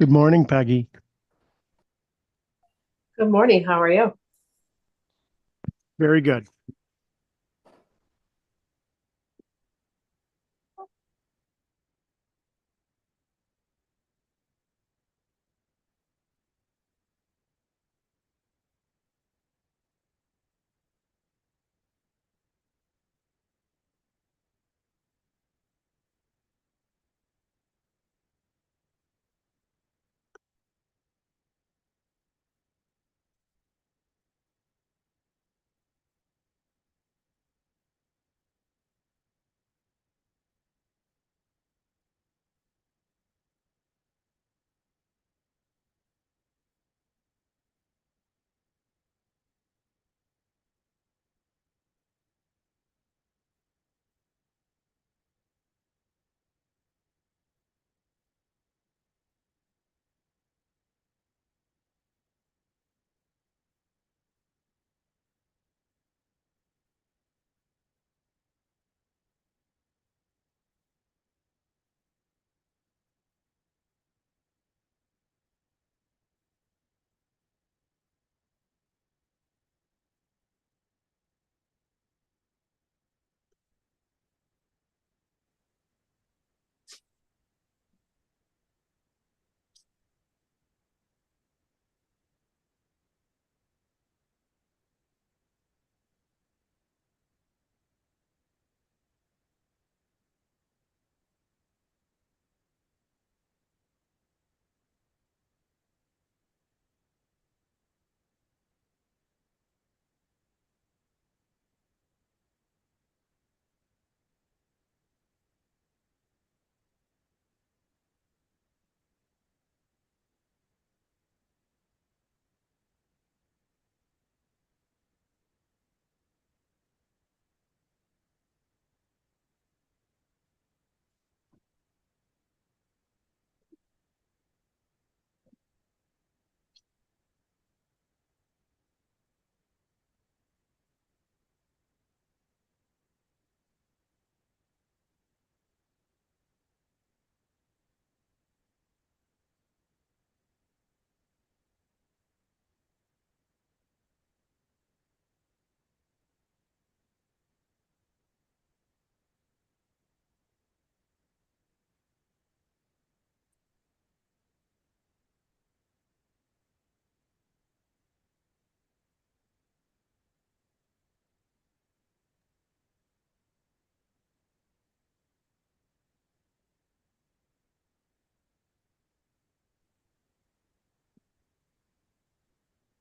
Good morning, Peggy. Good morning. How are you? Very good.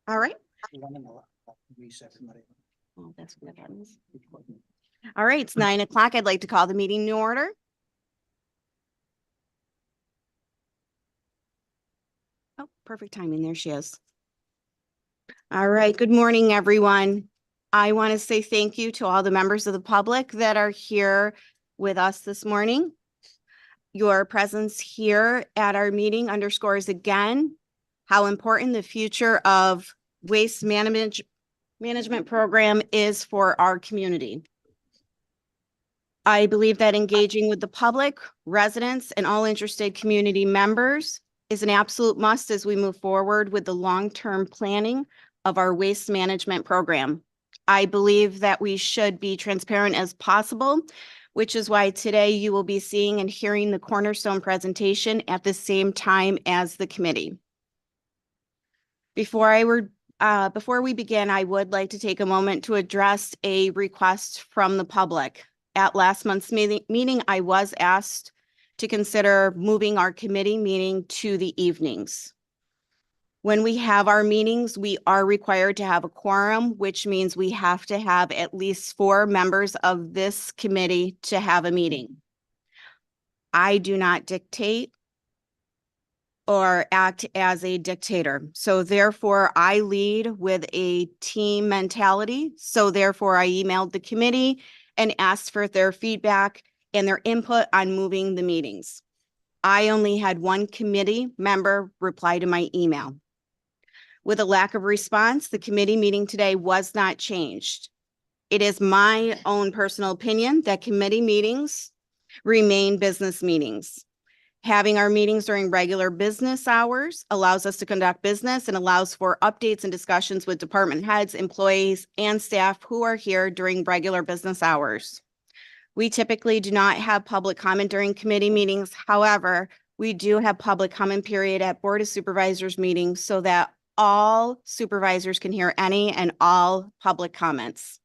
All right. Reset. Oh, that's what that is. All right, it's 9 o'clock. I'd like to call the meeting to order. Oh, perfect timing. There she is. All right, good morning, everyone. I want to say thank you to all the members of the public that are here with us this morning. Your presence here at our meeting underscores again how important the future of waste management program is for our community. I believe that engaging with the public, residents, and all interested community members is an absolute must as we move forward with the long-term planning of our waste management program. I believe that we should be transparent as possible, which is why today you will be seeing and hearing the Cornerstone presentation at the same time as the committee. Before we begin, I would like to take a moment to address a request from the public. At last month's meeting, I was asked to consider moving our committee meeting to the evenings. When we have our meetings, we are required to have a quorum, which means we have to have at least 4 members of this committee to have a meeting. I do not dictate or act as a dictator. So therefore, I lead with a team mentality. So therefore, I emailed the committee and asked for their feedback and their input on moving the meetings. I only had one committee member reply to my email. With a lack of response, the committee meeting today was not changed. It is my own personal opinion that committee meetings remain business meetings. Having our meetings during regular business hours allows us to conduct business and allows for updates and discussions with department heads, employees, and staff who are here during regular business hours. We typically do not have public comment during committee meetings. However, we do have public comment period at Board of Supervisors meetings so that all supervisors can hear any and all public comments.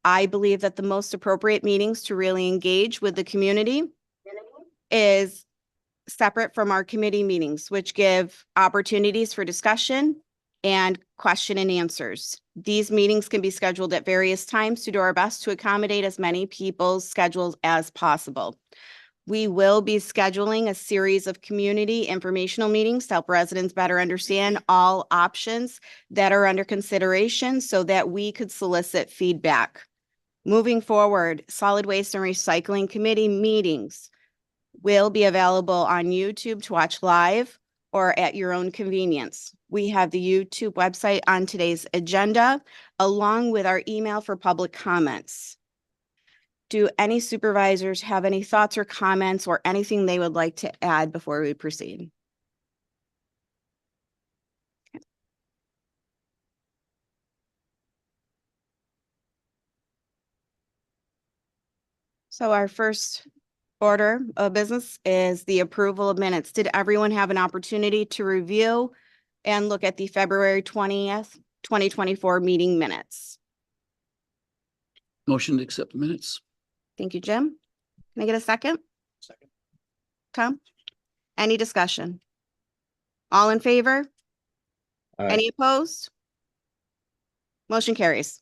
I believe that the most appropriate meetings to really engage with the community is separate from our committee meetings, which give opportunities for discussion and question and answers. These meetings can be scheduled at various times to do our best to accommodate as many people's schedules as possible. We will be scheduling a series of community informational meetings to help residents better understand all options that are under consideration so that we could solicit feedback. Moving forward, Solid Waste and Recycling Committee meetings will be available on YouTube to watch live or at your own convenience. We have the YouTube website on today's agenda, along with our email for public comments. Do any supervisors have any thoughts or comments or anything they would like to add before we proceed? So our first order of business is the approval of minutes. Did everyone have an opportunity to review and look at the February 20th, 2024 meeting minutes? Motion to accept the minutes. Thank you, Jim. Can I get a second? Second. Tom? Any discussion? All in favor? Aye. Any opposed? Motion carries.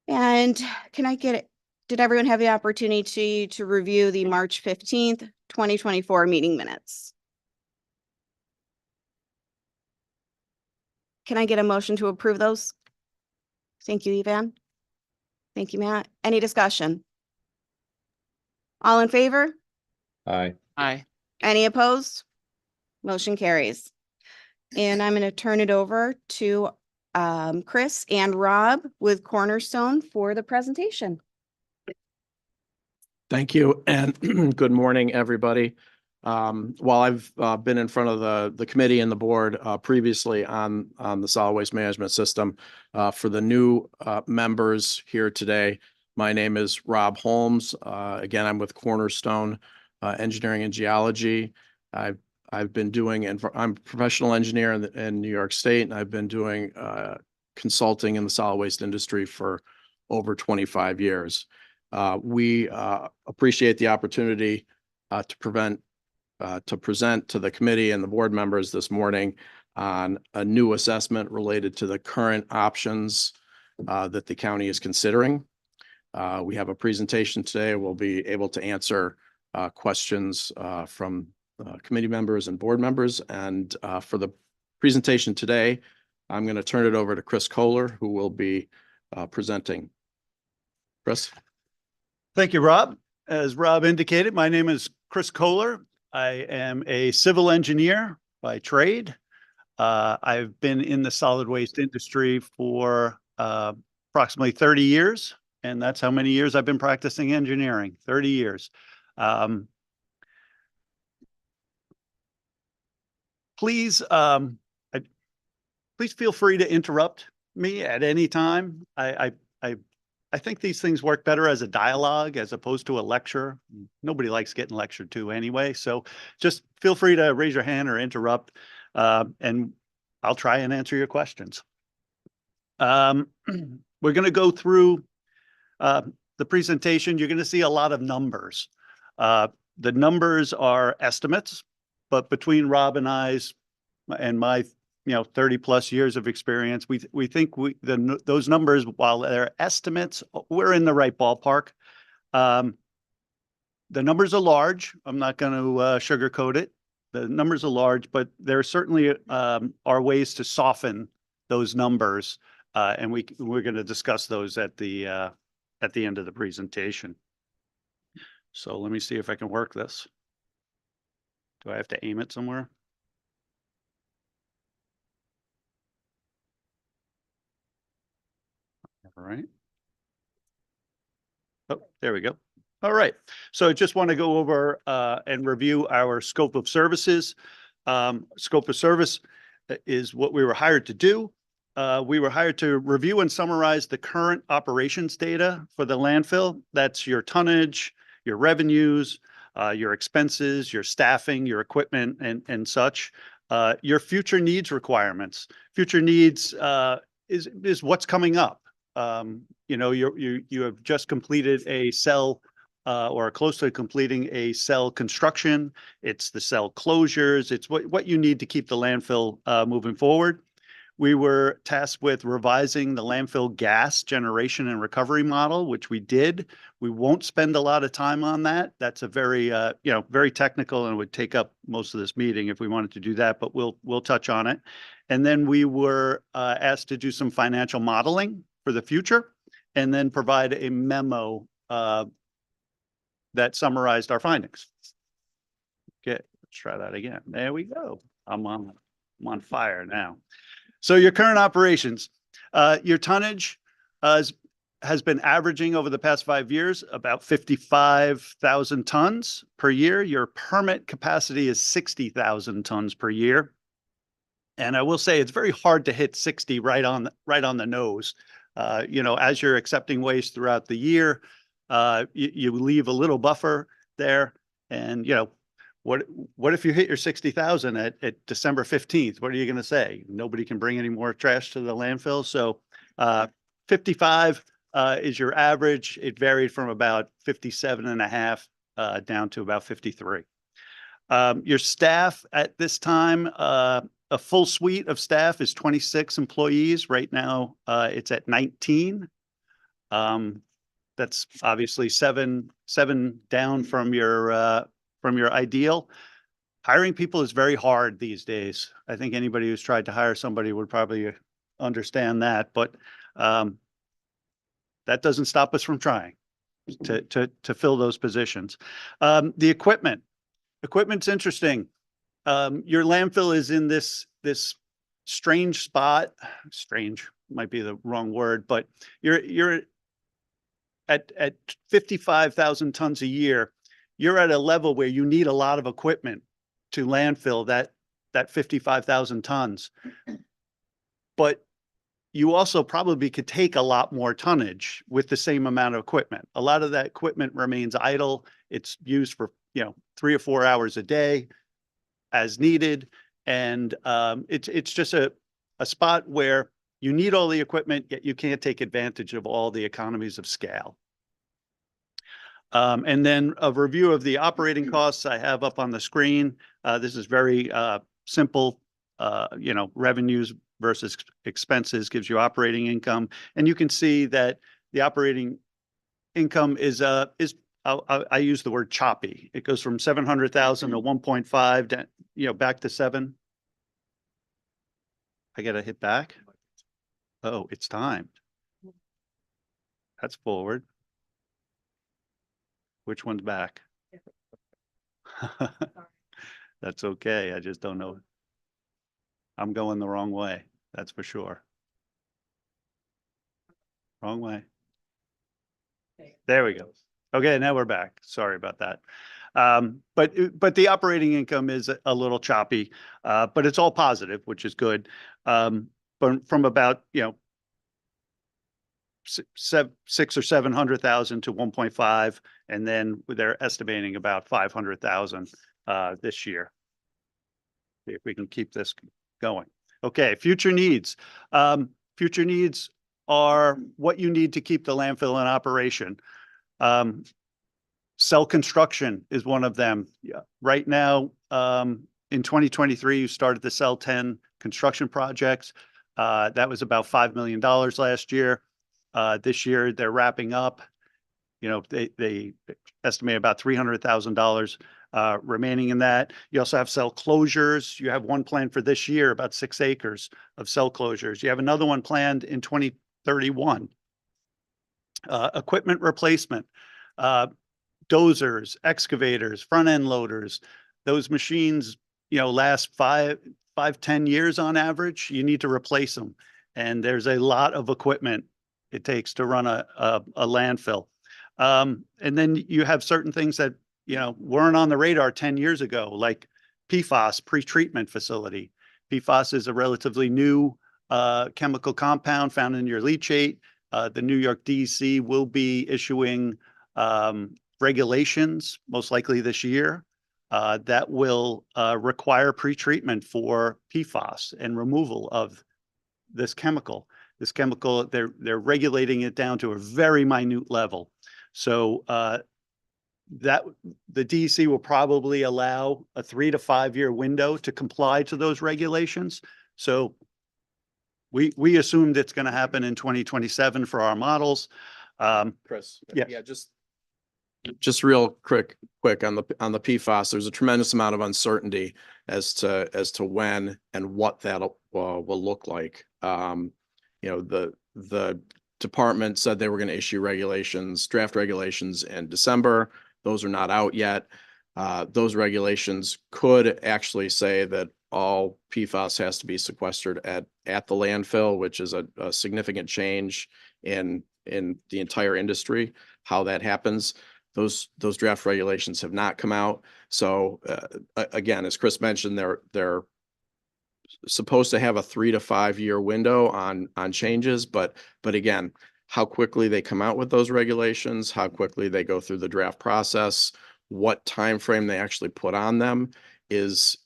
And can I get it? Did everyone have the opportunity to review the March 15th, 2024 meeting minutes? Can I get a motion to approve those? Thank you, Evan. Thank you, Matt. Any discussion? All in favor? Aye. Aye. Any opposed? Motion carries. And I'm going to turn it over to Chris and Rob with Cornerstone for the presentation. Thank you, and good morning, everybody. While I've been in front of the committee and the board previously on the solid waste management system, for the new members here today, my name is Rob Holmes. Again, I'm with Cornerstone Engineering and Geology. I've been doing, I'm a professional engineer in New York State, and I've been doing consulting in the solid waste industry for over 25 years. We appreciate the opportunity to present to the committee and the board members this morning on a new assessment related to the current options that the county is considering. We have a presentation today. We'll be able to answer questions from committee members and board members. And for the presentation today, I'm going to turn it over to Chris Kohler, who will be presenting. Chris. Thank you, Rob. As Rob indicated, my name is Chris Kohler. I am a civil engineer by trade. I've been in the solid waste industry for approximately 30 years, and that's how many years I've been practicing engineering, 30 years. Please feel free to interrupt me at any time. I think these things work better as a dialogue as opposed to a lecture. Nobody likes getting lectured to anyway. So just feel free to raise your hand or interrupt, and I'll try and answer your questions. We're going to go through the presentation. You're going to see a lot of numbers. The numbers are estimates, but between Rob and I's and my 30 plus years of experience, we think those numbers, while they're estimates, we're in the right ballpark. The numbers are large. I'm not going to sugarcoat it. The numbers are large, but there certainly are ways to soften those numbers, and we're going to discuss those at the end of the presentation. So let me see if I can work this. Do I have to aim it somewhere? All right. Oh, there we go. All right, so I just want to go over and review our scope of services. Scope of service is what we were hired to do. We were hired to review and summarize the current operations data for the landfill. That's your tonnage, your revenues, your expenses, your staffing, your equipment, and such. Your future needs requirements. Future needs is what's coming up. You know, you have just completed a cell or close to completing a cell construction. It's the cell closures. It's what you need to keep the landfill moving forward. We were tasked with revising the landfill gas generation and recovery model, which we did. We won't spend a lot of time on that. That's a very, very technical and would take up most of this meeting if we wanted to do that, but we'll touch on it. And then we were asked to do some financial modeling for the future and then provide a memo that summarized our findings. Okay, let's try that again. There we go. I'm on fire now. So your current operations, your tonnage has been averaging over the past 5 years about 55,000 tons per year. Your permit capacity is 60,000 tons per year. And I will say it's very hard to hit 60 right on the nose. You know, as you're accepting waste throughout the year, you leave a little buffer there. And, you know, what if you hit your 60,000 at December 15th? What are you going to say? Nobody can bring any more trash to the landfill. So 55 is your average. It varied from about 57.5 down to about 53. Your staff at this time, a full suite of staff is 26 employees. Right now, it's at 19. That's obviously seven down from your ideal. Hiring people is very hard these days. I think anybody who's tried to hire somebody would probably understand that, but that doesn't stop us from trying to fill those positions. The equipment's interesting. Your landfill is in this strange spot. Strange might be the wrong word, but you're at 55,000 tons a year. You're at a level where you need a lot of equipment to landfill that 55,000 tons. But you also probably could take a lot more tonnage with the same amount of equipment. A lot of that equipment remains idle. It's used for, 3 or 4 hours a day as needed. And it's just a spot where you need all the equipment, yet you can't take advantage of all the economies of scale. And then a review of the operating costs I have up on the screen. This is very simple, revenues versus expenses gives you operating income. And you can see that the operating income is I use the word choppy. It goes from 700,000 to 1.5, back to 7. I got to hit back. Oh, it's timed. That's forward. Which one's back? That's okay. I just don't know. I'm going the wrong way. That's for sure. Wrong way. There we go. Okay, now we're back. Sorry about that. But the operating income is a little choppy, but it's all positive, which is good. But from about, 600,000 or 700,000 to 1.5, and then they're estimating about 500,000 this year. See if we can keep this going. Okay, future needs. Future needs are what you need to keep the landfill in operation. Cell construction is one of them. Yeah. Right now, in 2023, you started the Cell 10 construction projects. That was about $5 million last year. This year they're wrapping up. They estimate about $300,000 remaining in that. You also have cell closures. You have one planned for this year, about 6 acres of cell closures. You have another one planned in 2031. Equipment replacement, dozers, excavators, front end loaders. Those machines, last 5-10 years on average. You need to replace them, and there's a lot of equipment it takes to run a landfill. And then you have certain things that, weren't on the radar 10 years ago, like PFAS pre-treatment facility. PFAS is a relatively new chemical compound found in your leachate. The New York DEC will be issuing regulations, most likely this year, that will require pre-treatment for PFAS and removal of this chemical. This chemical, they're regulating it down to a very minute level. So that the DEC will probably allow a 3 to 5 year window to comply to those regulations. So we assumed it's going to happen in 2027 for our models. Chris. Yeah. Yeah, just real quick on the PFAS, there's a tremendous amount of uncertainty as to when and what that will look like. The department said they were going to issue draft regulations in December. Those are not out yet. Those regulations could actually say that all PFAS has to be sequestered at the landfill, which is a significant change in the entire industry, how that happens. Those draft regulations have not come out. So again, as Chris mentioned, they're supposed to have a 3 to 5 year window on changes, but again, how quickly they come out with those regulations, how quickly they go through the draft process, what time frame they actually put on them is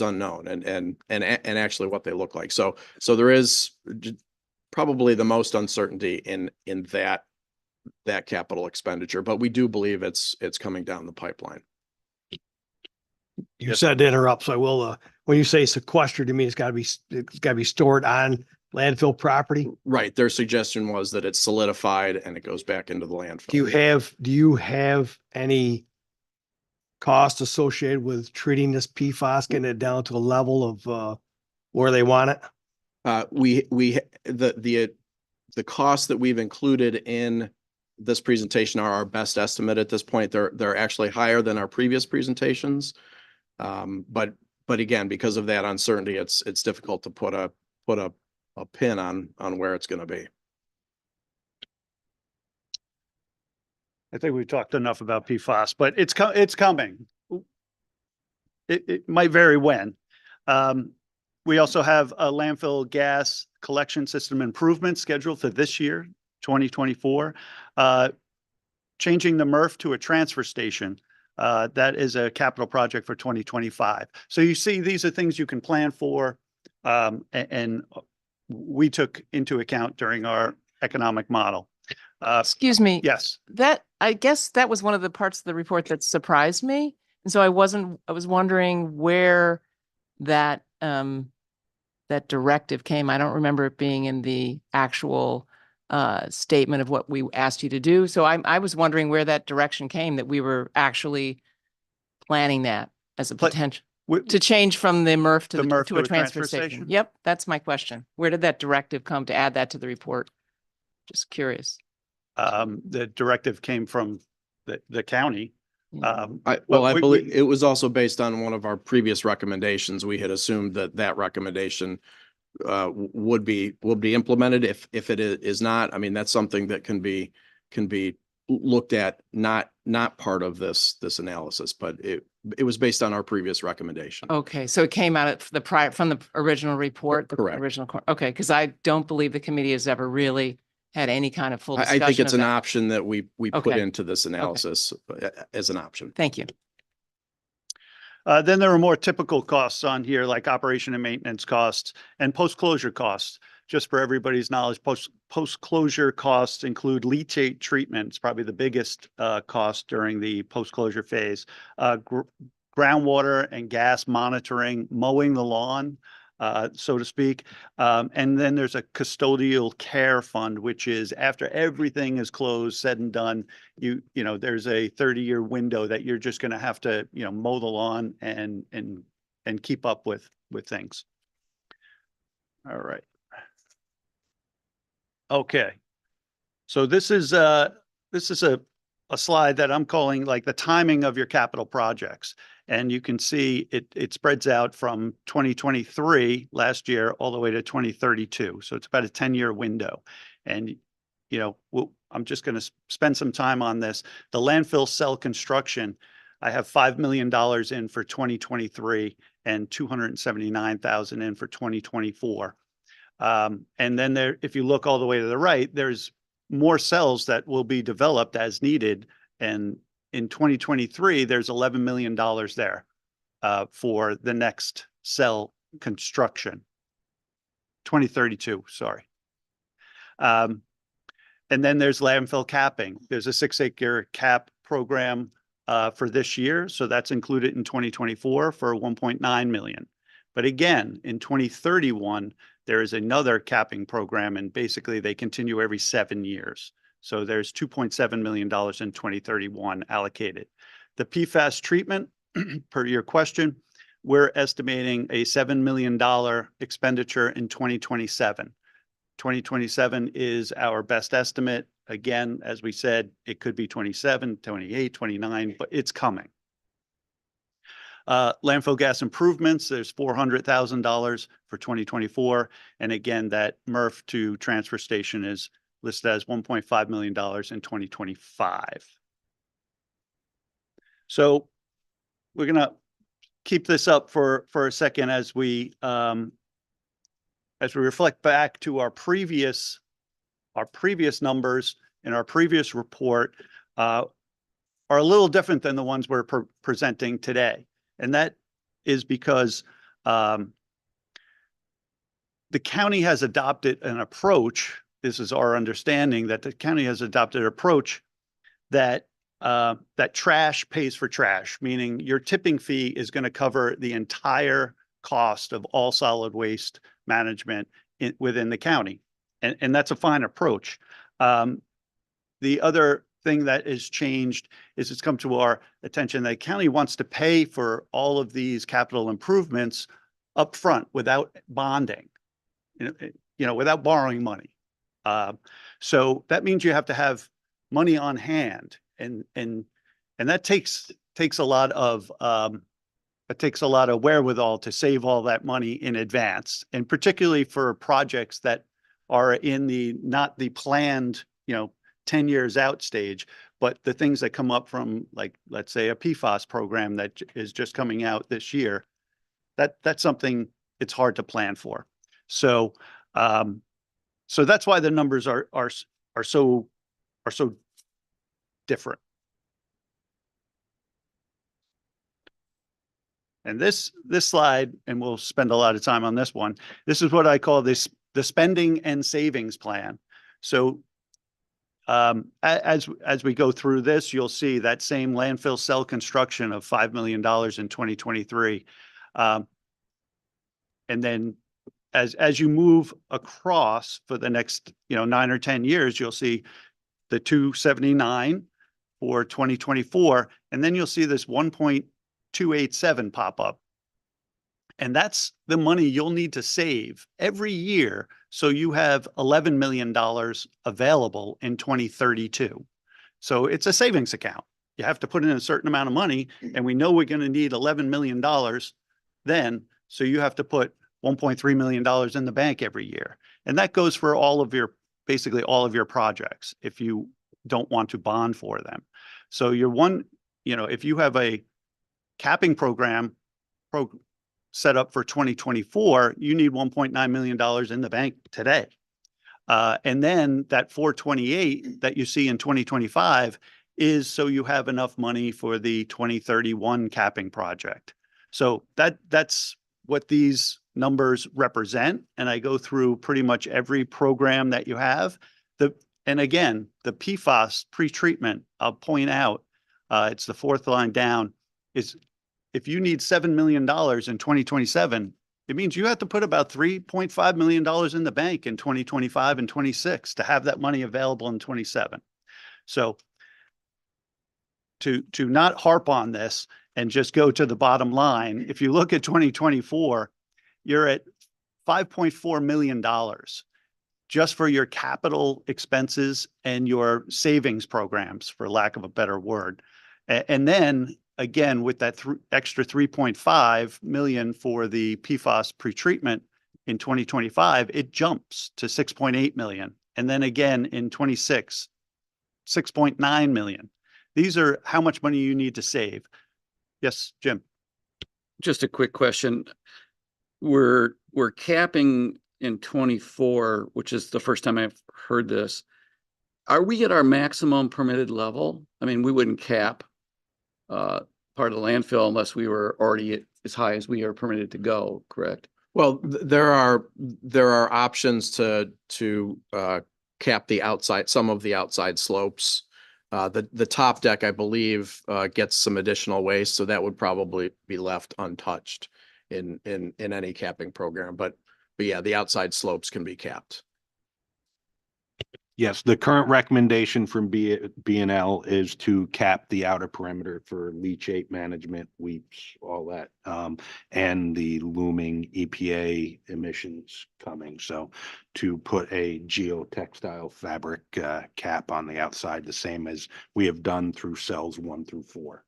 unknown, and actually what they look like. So there is probably the most uncertainty in that capital expenditure, but we do believe it's coming down the pipeline. You said to interrupt, so I will, when you say sequestered, you mean it's gotta be stored on landfill property? Right. Their suggestion was that it's solidified and it goes back into the landfill. Do you have any cost associated with treating this PFAS, getting it down to a level of, where they want it? The costs that we've included in this presentation are our best estimate at this point. They're actually higher than our previous presentations. But again, because of that uncertainty, it's difficult to put a pin on where it's going to be. I think we've talked enough about PFAS, but it's coming. It might vary when. We also have a landfill gas collection system improvement scheduled for this year, 2024. Changing the MRF to a transfer station. That is a capital project for 2025. So you see, these are things you can plan for, and we took into account during our economic model. Excuse me. Yes. I guess that was one of the parts of the report that surprised me. And so I was wondering where that directive came. I don't remember it being in the actual statement of what we asked you to do. So I was wondering where that direction came, that we were actually planning that as a potential to change from the MRF to a transfer station. Yep. That's my question. Where did that directive come to add that to the report? Just curious. The directive came from the county. I believe it was also based on one of our previous recommendations. We had assumed that recommendation would be implemented. If it is not, I mean, that's something that can be looked at, not part of this analysis, but it was based on our previous recommendation. Okay, so it came out of from the original report. Correct. Okay, because I don't believe the committee has ever really had any kind of full discussion. I think it's of an that. option that we put Okay. into this analysis as an option. Thank you. Then there are more typical costs on here, like operation and maintenance costs and post-closure costs. Just for everybody's knowledge, post-closure costs include leachate treatment. It's probably the biggest cost during the post-closure phase. Groundwater and gas monitoring, mowing the lawn, so to speak. And then there's a custodial care fund, which is after everything is closed, said and done, there's a 30-year window that you're just going to have to, mow the lawn and keep up with things. All right. Okay. So this is a slide that I'm calling like the timing of your capital projects. And you can see it spreads out from 2023 last year all the way to 2032. So it's about a 10-year window. And, I'm just going to spend some time on this. The landfill cell construction, I have $5 million in for 2023 and 279,000 in for 2024. And then there, if you look all the way to the right, there's more cells that will be developed as needed. And in 2023, there's $11 million there for the next cell construction. 2032, sorry. And then there's landfill capping. There's a 6-acre cap program for this year. So that's included in 2024 for 1.9 million. But again, in 2031, there is another capping program, and basically they continue every 7 years. So there's $2.7 million in 2031 allocated. The PFAS treatment, per your question, we're estimating a $7 million expenditure in 2027. 2027 is our best estimate. Again, as we said, it could be 27, 28, 29, but it's coming. Landfill gas improvements, there's $400,000 for 2024. And again, that MRF to transfer station is listed as $1.5 million in 2025. So we're going to keep this up for a second as we reflect back to our previous numbers in our previous report are a little different than the ones we're presenting today. And that is because the county has adopted an approach. This is our understanding that the county has adopted an approach that that trash pays for trash, meaning your tipping fee is going to cover the entire cost of all solid waste management within the county. And that's a fine approach. The other thing that has changed is it's come to our attention that the county wants to pay for all of these capital improvements up front without bonding, without borrowing money. So that means you have to have money on hand, and that takes a lot of wherewithal to save all that money in advance, and particularly for projects that are in not the planned 10 years out stage, but the things that come up from, like, let's say a PFAS program that is just coming out this year. That's something it's hard to plan for. So so that's why the numbers are so different. And this slide, and we'll spend a lot of time on this one. This is what I call the spending and savings plan. So as we go through this, you'll see that same landfill cell construction of $5 million in 2023. And then as you move across for the next 9 or 10 years, you'll see the 279 for 2024, and then you'll see this 1.287 pop up. And that's the money you'll need to save every year, so you have $11 million available in 2032. So it's a savings account. You have to put in a certain amount of money, and we know we're going to need $11 million then, so you have to put $1.3 million in the bank every year. And that goes for basically all of your projects if you don't want to bond for them. So if you have a capping program set up for 2024, you need $1.9 million in the bank today. And then that 428 that you see in 2025 is so you have enough money for the 2031 capping project. So that's what these numbers represent. And I go through pretty much every program that you have. And again, the PFAS pretreatment, I'll point out, it's the fourth line down, is if you need $7 million in 2027, it means you have to put about $3.5 million in the bank in 2025 and 26 to have that money available in 27. So to not harp on this and just go to the bottom line, if you look at 2024, you're at $5.4 million just for your capital expenses and your savings programs, for lack of a better word. And then again, with that extra 3.5 million for the PFAS pretreatment in 2025, it jumps to 6.8 million. And then again in 26, 6.9 million. These are how much money you need to save. Yes, Jim. Just a quick question. We're capping in 24, which is the first time I've heard this. Are we at our maximum permitted level? I mean, we wouldn't cap part of the landfill unless we were already as high as we are permitted to go, correct? Well, there are options to cap the outside, some of the outside slopes. The top deck, I believe, gets some additional waste, so that would probably be left untouched in any capping program. But yeah, the outside slopes can be capped. Yes, the current recommendation from B&L is to cap the outer perimeter for leachate management, weeps, all that, and the looming EPA emissions coming. So to put a geotextile fabric cap on the outside, the same as we have done through cells 1 through 4.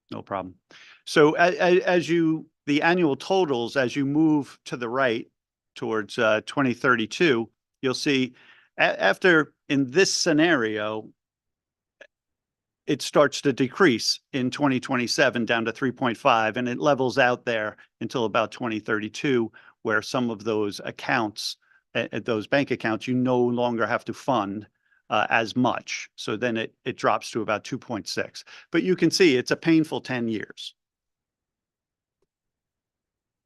No problem. So as the annual totals, as you move to the right towards 2032, you'll see after in this scenario, it starts to decrease in 2027 down to 3.5, and it levels out there until about 2032, where some of those accounts, those bank accounts, you no longer have to fund as much. So then it drops to about 2.6. But you can see it's a painful 10 years.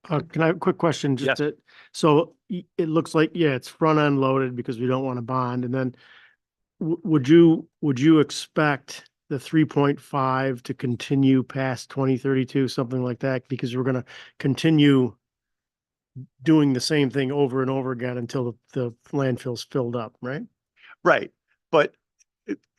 Can I have a quick question? Yes. So it looks like, yeah, it's front end loaded because we don't want to bond. And then would you expect the 3.5 to continue past 2032, something like that? Because we're going to continue doing the same thing over and over again until the landfill's filled up, right? Right. But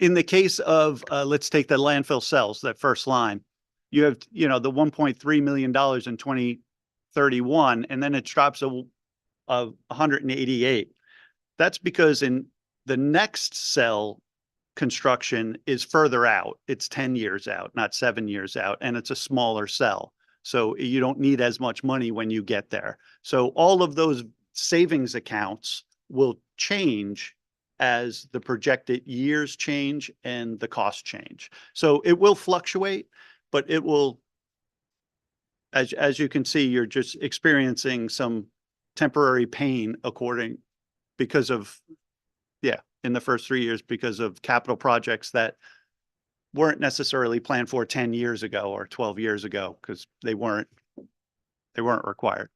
in the case of, let's take the landfill cells, that first line, you have, the $1.3 million in 2031, and then it drops of 188. That's because in the next cell construction is further out. It's 10 years out, not 7 years out, and it's a smaller cell. So you don't need as much money when you get there. So all of those savings accounts will change as the projected years change and the cost change. So it will fluctuate, but it will, as you can see, you're just experiencing some temporary pain because of, in the first 3 years, because of capital projects that weren't necessarily planned for 10 years ago or 12 years ago, because they weren't required.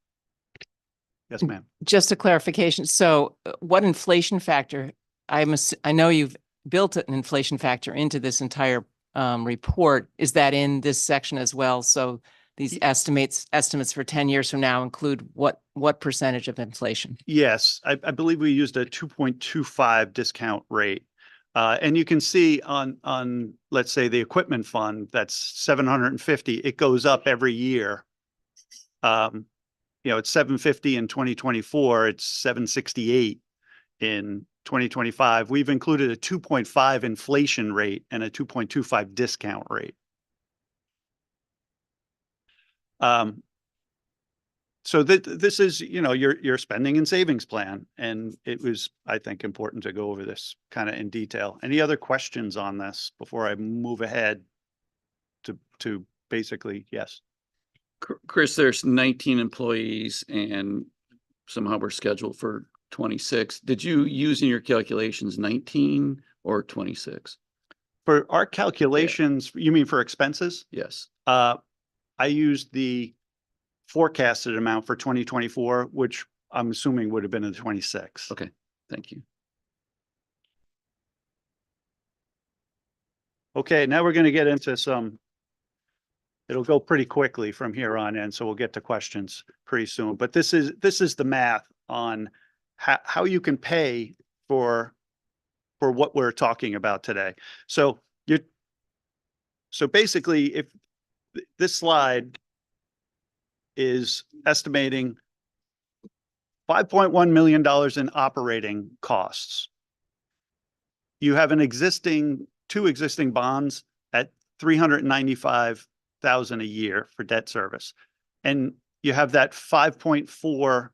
Yes, ma'am. Just a clarification. So what inflation factor, I know you've built an inflation factor into this entire report. Is that in this section as well? So these estimates for 10 years from now include what percentage of inflation? Yes, I believe we used a 2.25 discount rate. And you can see on, let's say, the equipment fund, that's 750. It goes up every year. It's 750 in 2024. It's 768 in 2025. We've included a 2.5 inflation rate and a 2.25 discount rate. So this is, your spending and savings plan. And it was, I think, important to go over this kind of in detail. Any other questions on this before I move ahead to basically, yes? Chris, there's 19 employees and somehow we're scheduled for 26. Did you use in your calculations 19 or 26? For our calculations, you mean for expenses? Yes. I used the forecasted amount for 2024, which I'm assuming would have been in 26. Okay, thank you. Okay, now we're going to get into it'll go pretty quickly from here on in, so we'll get to questions pretty soon. But this is the math on how you can pay for what we're talking about today. So basically, if this slide is estimating $5.1 million in operating costs. You have two existing bonds at $395,000 a year for debt service. And you have that $5.4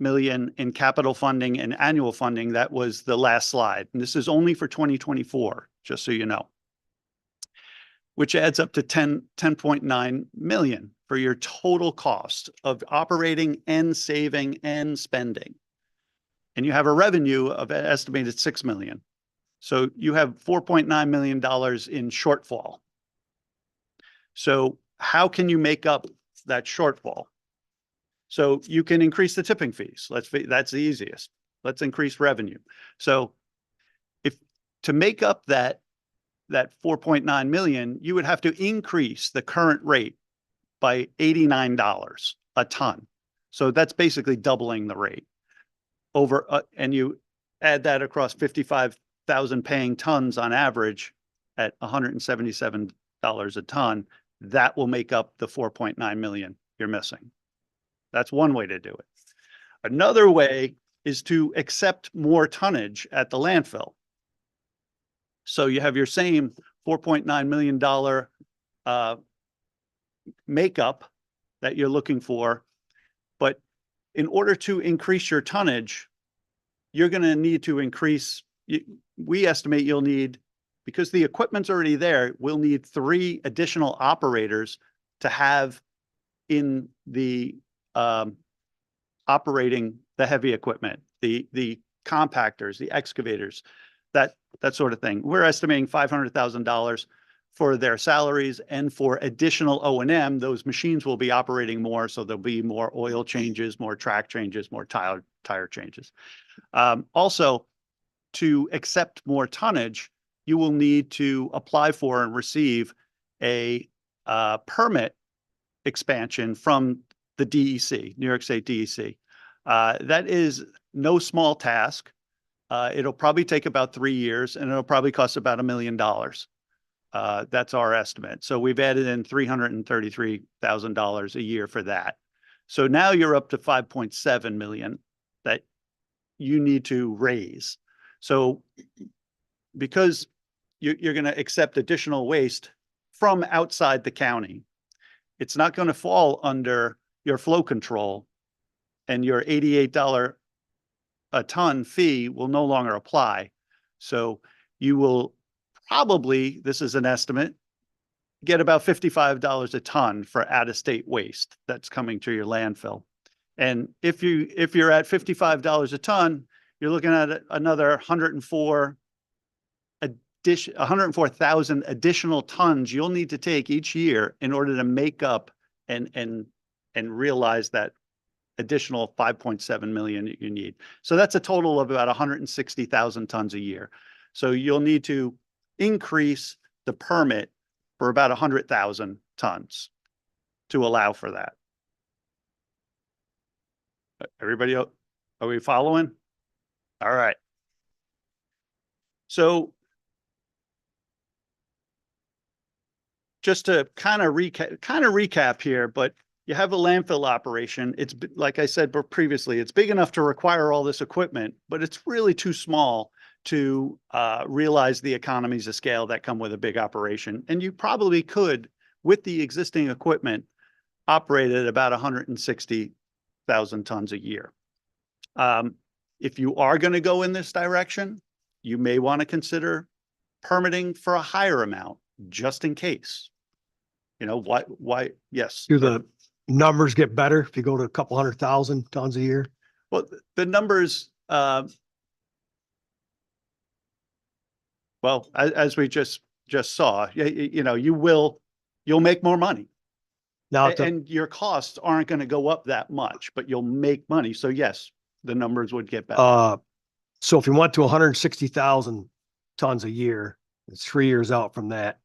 million in capital funding and annual funding. That was the last slide. And this is only for 2024, just so you know, which adds up to 10.9 million for your total cost of operating and saving and spending. And you have a revenue of an estimated 6 million. So you have $4.9 million in shortfall. So how can you make up that shortfall? So you can increase the tipping fees. That's the easiest. Let's increase revenue. So if to make up that 4.9 million, you would have to increase the current rate by $89 a ton. So that's basically doubling the rate over, and you add that across 55,000 paying tons on average at $177 a ton. That will make up the 4.9 million you're missing. That's one way to do it. Another way is to accept more tonnage at the landfill. So you have your same $4.9 million makeup that you're looking for, but in order to increase your tonnage, you're going to need to increase. We estimate you'll need, because the equipment's already there, we'll need 3 additional operators to have in the operating the heavy equipment, the compactors, the excavators, that sort of thing. We're estimating $500,000 for their salaries, and for additional O&M, those machines will be operating more, so there'll be more oil changes, more track changes, more tire changes. Also, to accept more tonnage, you will need to apply for and receive a permit expansion from the DEC, New York State DEC. That is no small task. It'll probably take about 3 years, and it'll probably cost about $1 million. That's our estimate. So we've added in $333,000 a year for that. So now you're up to 5.7 million that you need to raise. So because you're going to accept additional waste from outside the county, it's not going to fall under your flow control, and your $88 a ton fee will no longer apply. So you will probably, this is an estimate, get about $55 a ton for out-of-state waste that's coming to your landfill. And if you're at $55 a ton, you're looking at another 104,000 additional tons you'll need to take each year in order to make up and realize that additional 5.7 million that you need. So that's a total of about 160,000 tons a year. So you'll need to increase the permit for about 100,000 tons to allow for that. Everybody, are we following? All right. So just to kind of recap here, but you have a landfill operation. It's like I said previously, it's big enough to require all this equipment, but it's really too small to realize the economies of scale that come with a big operation. And you probably could, with the existing equipment, operate at about 160,000 tons a year. If you are going to go in this direction, you may want to consider permitting for a higher amount, just in case. You know, why? Yes. Do the numbers get better if you go to a couple 100,000 tons a year? Well, the numbers, well, as we just saw, you know, you'll make more money. Now, And your costs aren't going to go up that much, but you'll make money. So yes, the numbers would get better. so if you went to 160,000 tons a year, it's 3 years out from that.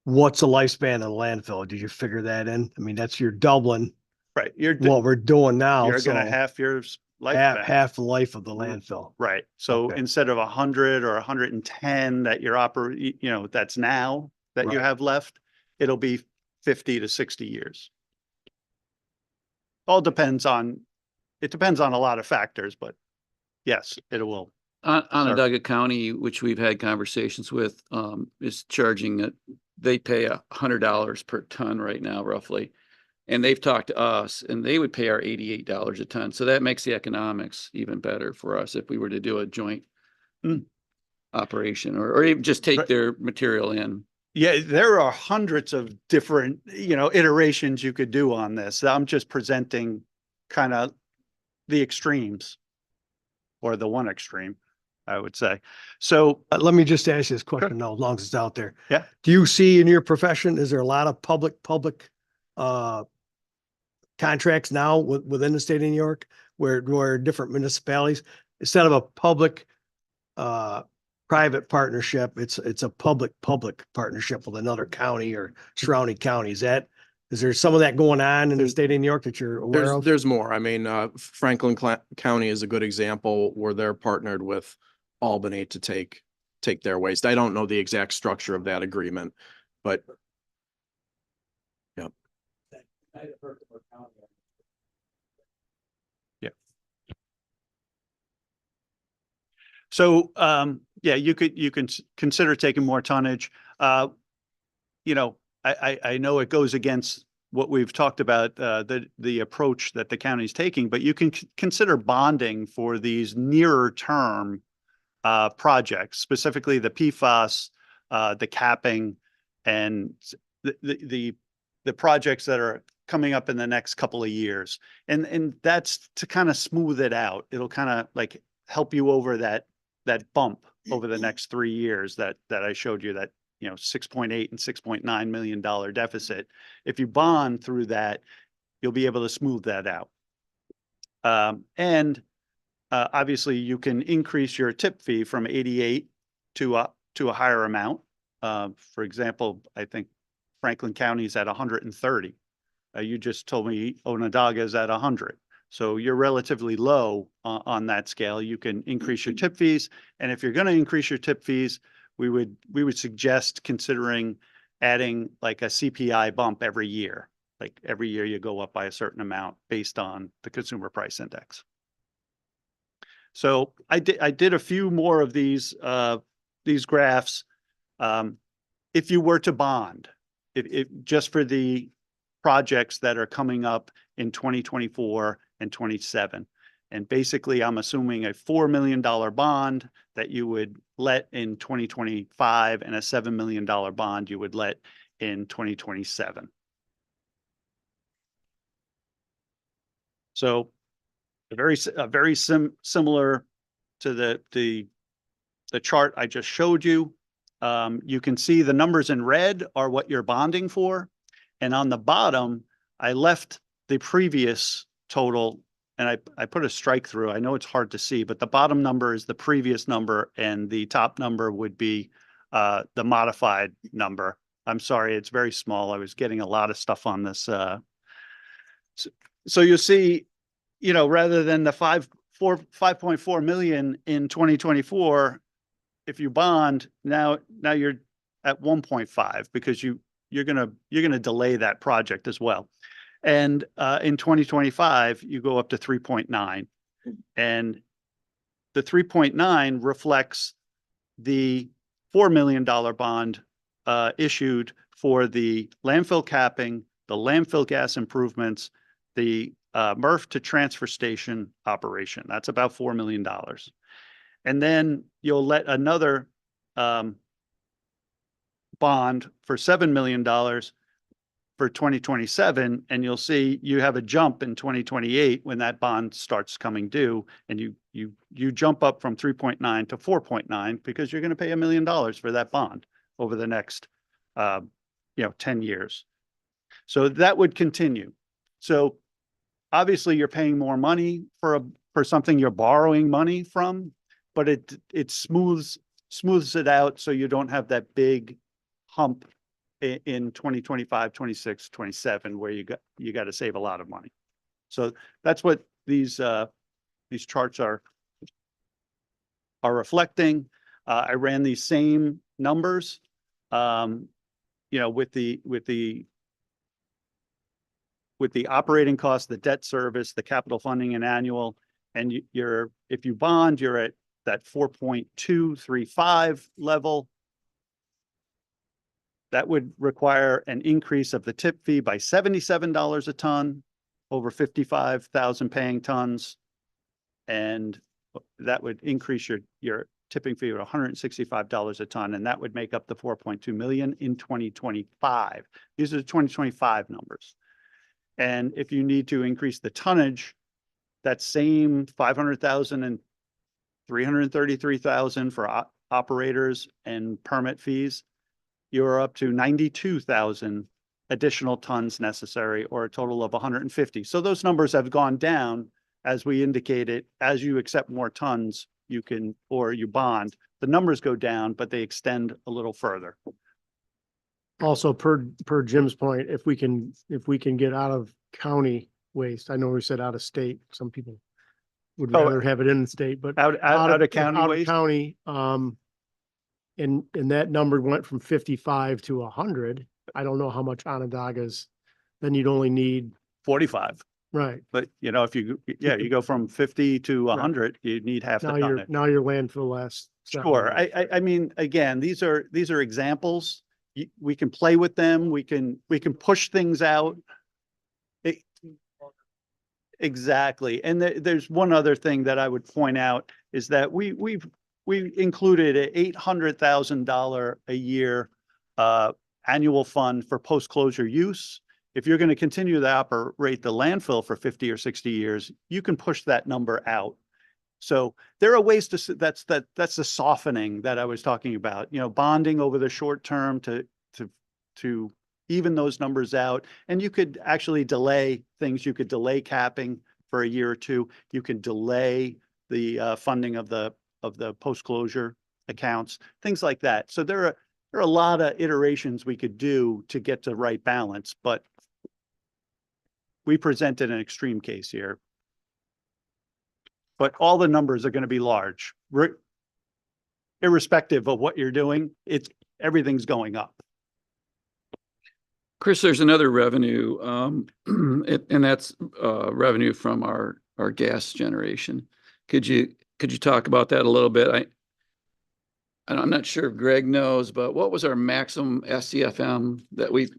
What's the lifespan of the landfill? Did you figure that in? I mean, that's you're doubling Right. what we're doing now. You're So going to half your lifespan. half the life of the landfill. Right. So Okay. instead of 100 or 110 that you're operating, you know, that's now that you Right. have left, it'll be 50 to 60 years. All depends on, it depends on a lot of factors, but yes, it will. Onondaga County, which we've had conversations with, is charging they pay $100 per ton right now, roughly. And they've talked to us and they would pay our $88 a ton. So that makes the economics even better for us if we were to do a joint Mm. operation or even just take Right. their material in. Yeah, there are hundreds of different, iterations you could do on this. I'm just presenting kind of the extremes or the one extreme, I would say. So, Let me just ask you this question now, as long as it's out there. Yeah. Do you see in your profession, is there a lot of public, contracts now within the state of New York where different municipalities, instead of a public, private partnership, it's a public partnership with another county or surrounding county? Is there some of that going on in the state of New York that you're aware of? There's more. I mean, Franklin County is a good example where they're partnered with Albany to take their waste. I don't know the exact structure of that agreement, but so, yeah, you can consider taking more tonnage. I know it goes against what we've talked about, the approach that the county's taking, but you can consider bonding for these nearer term projects, specifically the PFAS, the capping, and the projects that are coming up in the next couple of years. And that's to kind of smooth it out. It'll kind of like help you over that bump over the next 3 years that I showed you, that 6.8 and $6.9 million deficit. If you bond through that, you'll be able to smooth that out. Obviously you can increase your tip fee from 88 to a higher amount. For example, I think Franklin County is at 130. You just told me Onondaga is at 100. So you're relatively low on that scale. You can increase your tip fees. And if you're going to increase your tip fees, we would suggest considering adding like a CPI bump every year. Like every year you go up by a certain amount based on the consumer price index. So I did a few more of these graphs. If you were to bond, if just for the projects that are coming up in 2024 and 27. And basically, I'm assuming a $4 million bond that you would let in 2025 and a $7 million bond you would let in 2027. So very similar to the chart I just showed you. You can see the numbers in red are what you're bonding for. And on the bottom, I left the previous total and I put a strike through. I know it's hard to see, but the bottom number is the previous number and the top number would be the modified number. I'm sorry, it's very small. I was getting a lot of stuff on this. So you'll see, rather than the 5.4 million in 2024, if you bond now you're at 1.5 because you're gonna delay that project as well. And in 2025, you go up to 3.9, and the 3.9 reflects the $4 million bond issued for the landfill capping, the landfill gas improvements, the MRF to transfer station operation. That's about $4 million. And then you'll let another bond for $7 million for 2027, and you'll see you have a jump in 2028 when that bond starts coming due, and you jump up from 3.9 to 4.9 because you're going to pay $1 million for that bond over the next 10 years. So that would continue. So obviously you're paying more money for something you're borrowing money from, but it smooths it out so you don't have that big hump in 2025, 26, 27, where you got to save a lot of money. So that's what these charts are reflecting. I ran these same numbers, with the operating costs, the debt service, the capital funding and annual, and if you bond, you're at that 4.235 level. That would require an increase of the tip fee by $77 a ton over 55,000 paying tons. And that would increase your tipping fee to $165 a ton, and that would make up the 4.2 million in 2025. These are the 2025 numbers. And if you need to increase the tonnage, that same 500,000 and 333,000 for operators and permit fees, you're up to 92,000 additional tons necessary, or a total of 150. So those numbers have gone down, as we indicated. As you accept more tons, you can, or you bond, the numbers go down, but they extend a little further. Also, per Jim's point, if we can get out of county waste, I know we said out of state, some people would Oh, rather have it in the state, but Out of county out of waste, county, and that number went from 55 to 100. I don't know how much Onondaga's, then you'd only need, 45. right. But you go from 50 to 100, you need half the tonnage. Now your landfill lasts. Sure. I mean, again, these are examples. We can play with them. We can push things out. Exactly. And there's one other thing that I would point out is that we included a $800,000 a year annual fund for post-closure use. If you're going to continue to operate the landfill for 50 or 60 years, you can push that number out. So there are ways to, that's the softening that I was talking about, bonding over the short term to even those numbers out. And you could actually delay things. You could delay capping for a year or two. You can delay the funding of the post-closure accounts, things like that. So there are a lot of iterations we could do to get to the right balance, but we presented an extreme case here. But all the numbers are going to be large. Irrespective of what you're doing, everything's going up. Chris, there's another revenue, and that's revenue from our gas generation. Could you talk about that a little bit? I'm not sure if Greg knows, but what was our maximum SCFM that we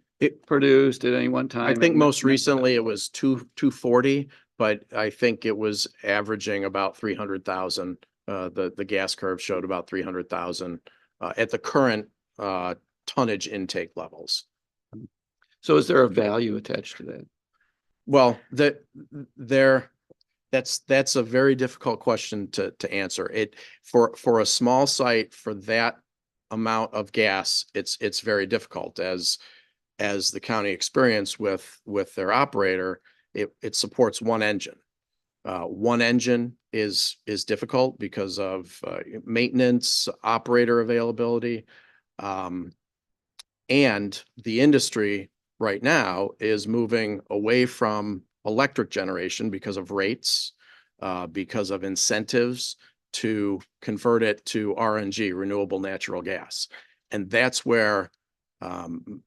produced at any one time? I think most recently it was 240, but I think it was averaging about 300,000. The gas curve showed about 300,000 at the current tonnage intake levels. So is there a value attached to that? Well, that's a very difficult question to answer. For a small site, for that amount of gas, it's very difficult, as the county experienced with their operator. It supports one engine. One engine is difficult because of maintenance, operator availability, and the industry right now is moving away from electric generation because of rates, because of incentives to convert it to RNG, renewable natural gas. And that's where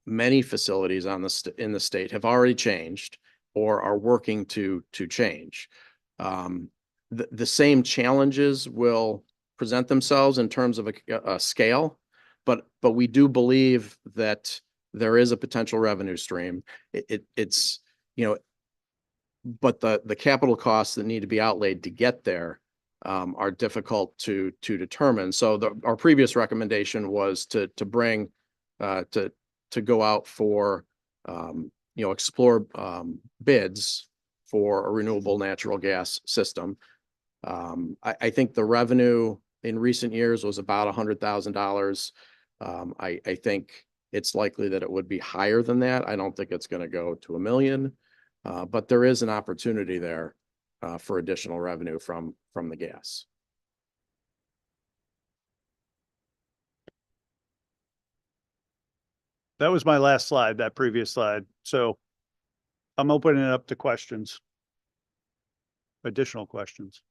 many facilities in the state have already changed or are working to change. The same challenges will present themselves in terms of a scale, but we do believe that there is a potential revenue stream. It's but the capital costs that need to be outlaid to get there are difficult to determine. So our previous recommendation was to bring to go out for explore bids for a renewable natural gas system. I think the revenue in recent years was about $100,000. I think it's likely that it would be higher than that. I don't think it's going to go to $1 million, but there is an opportunity there for additional revenue from the gas. That was my last slide, that previous slide. So I'm opening it up to questions. Additional questions.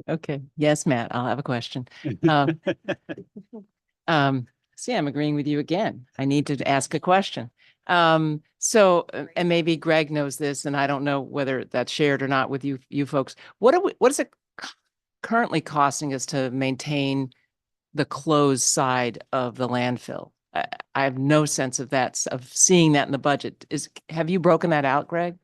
Okay. Yes, Matt, I'll have a question. Um, See, I'm agreeing with you again. I need to ask a question. And maybe Greg knows this, and I don't know whether that's shared or not with you folks. What is it currently costing us to maintain the closed side of the landfill? I have no sense of that, of seeing that in the budget. Have you broken that out, Greg?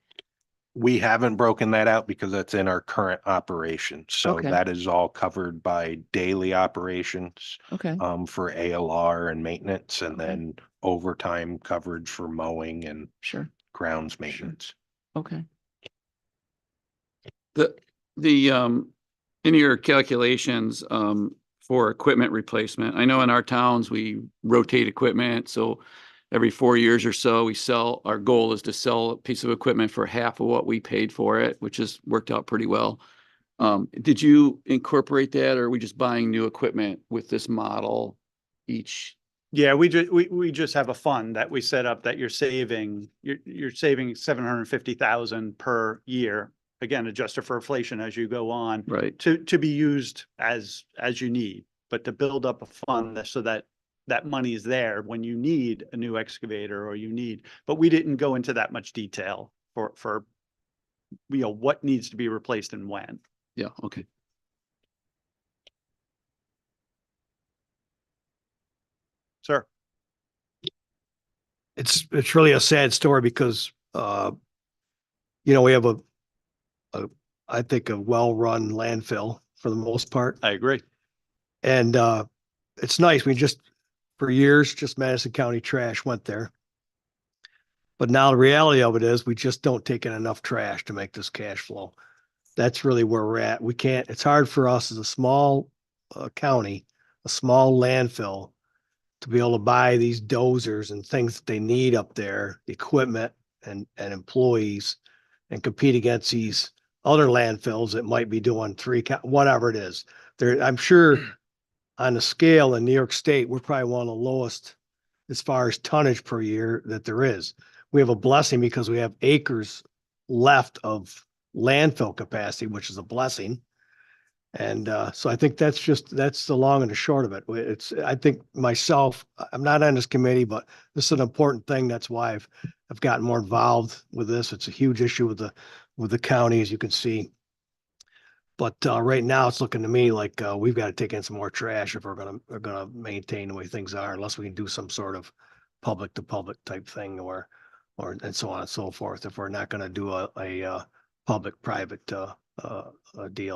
We haven't broken that out because that's in our current operation. So Okay. that is all covered by daily operations, Okay, for ALR and maintenance, and Okay. then overtime coverage for mowing and sure. grounds maintenance. Okay. In your calculations, for equipment replacement, I know in our towns, we rotate equipment, so every 4 years or so, our goal is to sell a piece of equipment for half of what we paid for it, which has worked out pretty well. Did you incorporate that, or are we just buying new equipment with this model each? Yeah, we just have a fund that we set up that you're saving 750,000 per year. Again, adjusted for inflation as you go on, Right. to be used as you need, but to build up a fund so that that money is there when you need a new excavator or but we didn't go into that much detail for what needs to be replaced and when. Yeah, okay. Sir. It's really a sad story because, we have I think a well-run landfill for the most part. I agree. And, it's nice. For years, just Madison County trash went there. But now the reality of it is we just don't take in enough trash to make this cash flow. That's really where we're at. It's hard for us as a small county, a small landfill, to be able to buy these dozers and things that they need up there, equipment and employees, and compete against these other landfills that might be doing whatever it is. I'm sure on the scale in New York State, we're probably one of the lowest as far as tonnage per year that there is. We have a blessing because we have acres left of landfill capacity, which is a blessing. And so I think that's the long and the short of it. I think myself, I'm not on this committee, but this is an important thing. That's why I've gotten more involved with this. It's a huge issue with the county, as you can see. But right now, it's looking to me like we've got to take in some more trash if we're gonna maintain the way things are, unless we can do some sort of public to public type thing, or and so on and so forth. If we're not going to do a public private deal,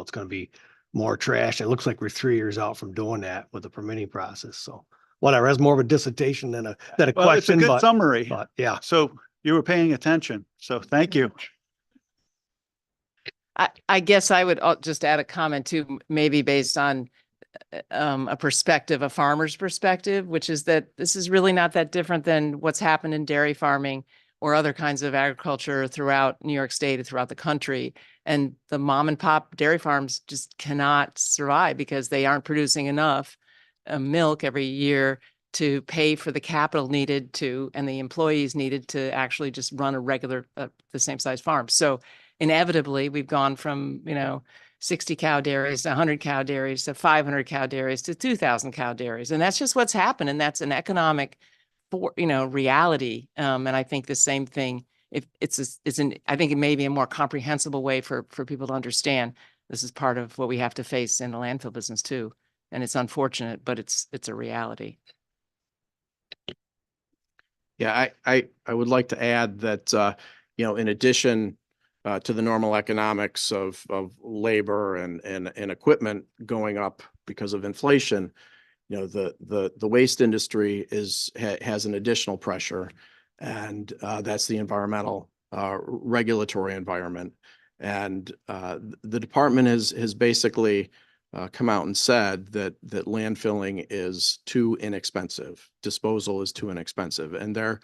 it's going to be more trash. It looks like we're 3 years out from doing that with the permitting process. So whatever, that's more of a dissertation than a Well, question. it's a good summary. But yeah. So you were paying attention. So thank you. I guess I would just add a comment too, maybe based on a farmer's perspective, which is that this is really not that different than what's happened in dairy farming or other kinds of agriculture throughout New York State and throughout the country. And the mom and pop dairy farms just cannot survive because they aren't producing enough milk every year to pay for the capital needed and the employees needed to actually just run a regular, the same size farm. So inevitably, we've gone from, 60 cow dairies to 100 cow dairies to 500 cow dairies to 2,000 cow dairies. And that's just what's happened. And that's an economic reality. And I think the same thing, if I think it may be a more comprehensible way for people to understand this is part of what we have to face in the landfill business too. And it's unfortunate, but it's a reality. Yeah, I would like to add that, in addition to the normal economics of labor and equipment going up because of inflation, the waste industry has an additional pressure, and that's the environmental regulatory environment. And the department has basically come out and said that landfilling is too inexpensive. Disposal is too inexpensive, and they're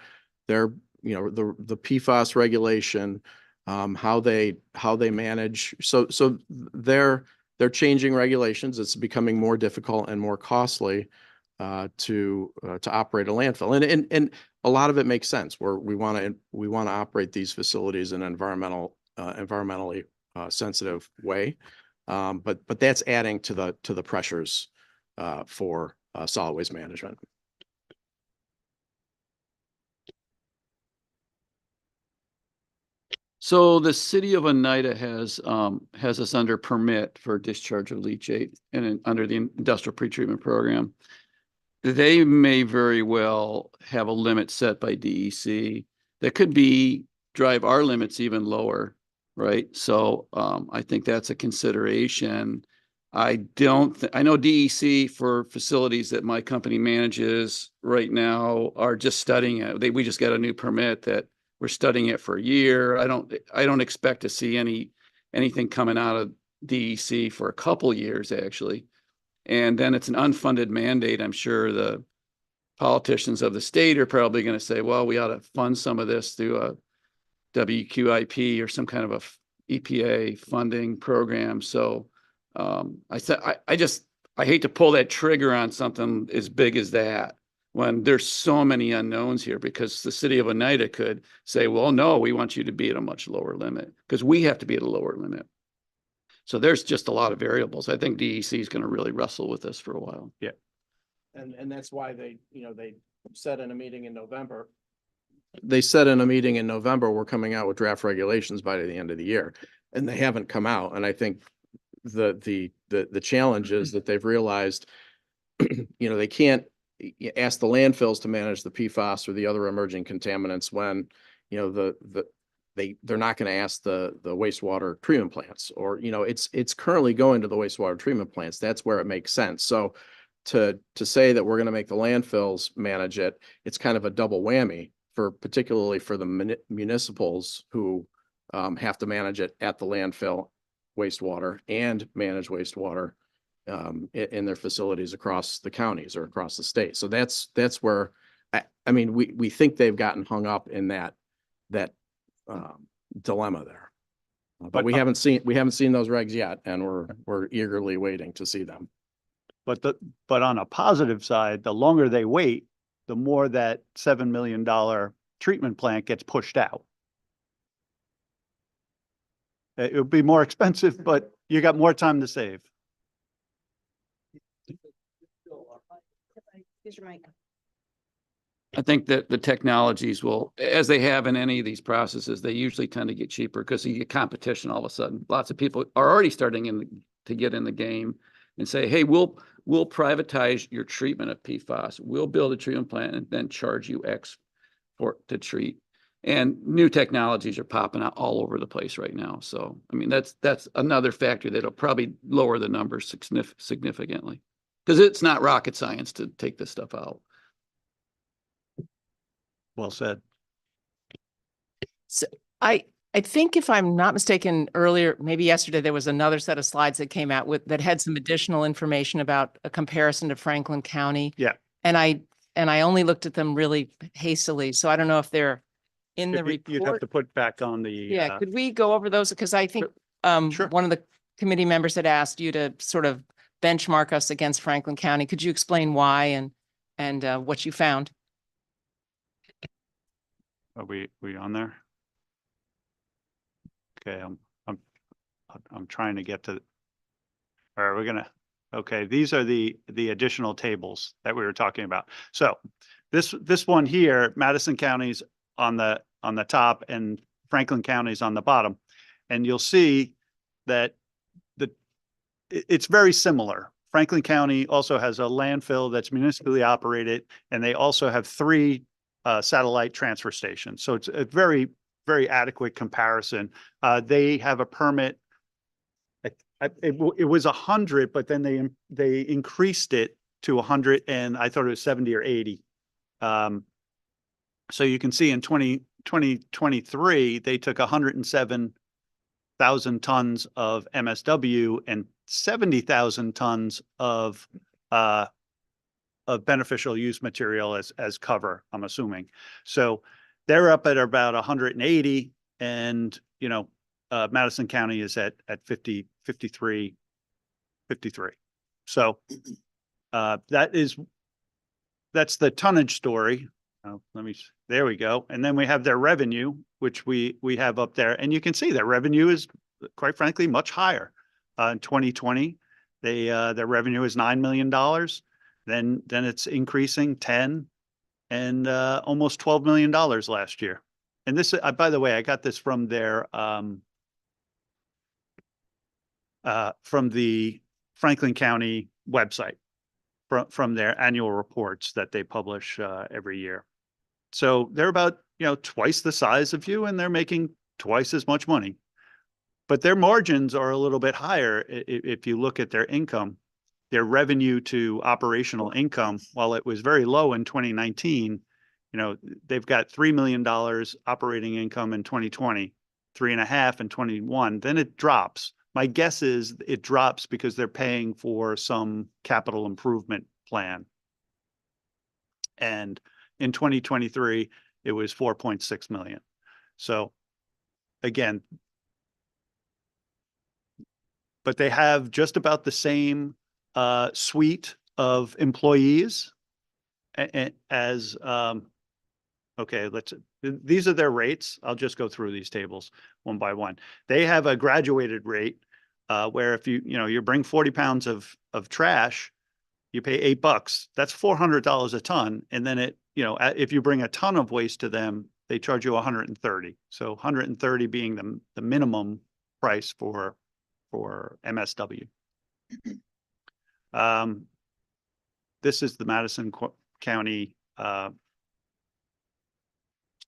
the PFAS regulation, how they manage. So they're changing regulations. It's becoming more difficult and more costly to operate a landfill, and a lot of it makes sense. Where we want to operate these facilities in an environmentally sensitive way. But that's adding to the pressures for solid waste management. So the city of Oneida has us under permit for discharge of leachate and under the industrial pretreatment program. They may very well have a limit set by DEC that could drive our limits even lower, right? So I think that's a consideration. I know DEC for facilities that my company manages right now are just studying it. We just got a new permit that we're studying it for a year. I don't expect to see anything coming out of DEC for a couple years, actually. And then it's an unfunded mandate. I'm sure the politicians of the state are probably going to say, well, we ought to fund some of this through a WQIP or some kind of a EPA funding program. So I hate to pull that trigger on something as big as that when there's so many unknowns here, because the city of Oneida could say, well, no, we want you to be at a much lower limit because we have to be at a lower limit. So there's just a lot of variables. I think DEC is going to really wrestle with this for a while. Yeah. And that's why they said in a meeting in November. They said in a meeting in November, we're coming out with draft regulations by the end of the year, and they haven't come out. And I think the challenge is that they've realized, they can't ask the landfills to manage the PFAS or the other emerging contaminants when, they're not going to ask the wastewater treatment plants, or, it's currently going to the wastewater treatment plants. That's where it makes sense. So to say that we're going to make the landfills manage it, it's kind of a double whammy particularly for the municipals who have to manage it at the landfill wastewater and manage wastewater in their facilities across the counties or across the state. So that's where we think they've gotten hung up in that dilemma there. But we haven't seen those regs yet, and we're eagerly waiting to see them. But on a positive side, the longer they wait, the more that $7 million treatment plant gets pushed out. It would be more expensive, but you got more time to save. I think that the technologies will, as they have in any of these processes, they usually tend to get cheaper because you get competition all of a sudden. Lots of people are already starting to get in the game and say, hey, we'll privatize your treatment of PFAS. We'll build a treatment plant and then charge you X to treat. And new technologies are popping out all over the place right now. So, that's another factor that'll probably lower the numbers significantly, because it's not rocket science to take this stuff out. Well said. So I think, if I'm not mistaken, earlier, maybe yesterday, there was another set of slides that came out that had some additional information about a comparison to Franklin County. Yeah. And I only looked at them really hastily, so I don't know if they're in the report. You'd have to put back on the. Yeah, could we go over those? Because I think Sure. one of the committee members had asked you to sort of benchmark us against Franklin County. Could you explain why and what you found? Are we on there? Okay, I'm trying to get to. All right, we're gonna. Okay, these are the additional tables that we were talking about. So this one here, Madison County's on the top and Franklin County's on the bottom, and you'll see that it's very similar. Franklin County also has a landfill that's municipally operated, and they also have 3 satellite transfer stations. So it's a very, very adequate comparison. They have a permit. It was 100, but then they increased it to 100, and I thought it was 70 or 80. So you can see in 2023, they took 107,000 tons of MSW and 70,000 tons of beneficial use material as cover, I'm assuming. So they're up at about 180, and Madison County is at 53. So that's the tonnage story. There we go. And then we have their revenue, which we have up there, and you can see their revenue is, quite frankly, much higher. In 2020, their revenue is $9 million. Then it's increasing 10 and almost $12 million last year. and this, by the way, I got this from their, from the Franklin County website, from their annual reports that they publish, every year. So they're about, twice the size of you, and they're making twice as much money. But their margins are a little bit higher if you look at their income. Their revenue to operational income, while it was very low in 2019, they've got $3 million operating income in 2020, 3.5 in 21, then it drops. My guess is it drops because they're paying for some capital improvement plan. And in 2023, it was 4.6 million. So again, but they have just about the same suite of employees as, okay, these are their rates. I'll just go through these tables one by one. They have a graduated rate where if you bring 40 pounds of trash, you pay $8. That's $400 a ton. And then if you bring a ton of waste to them, they charge you 130. So 130 being the minimum price for MSW. This is the Madison County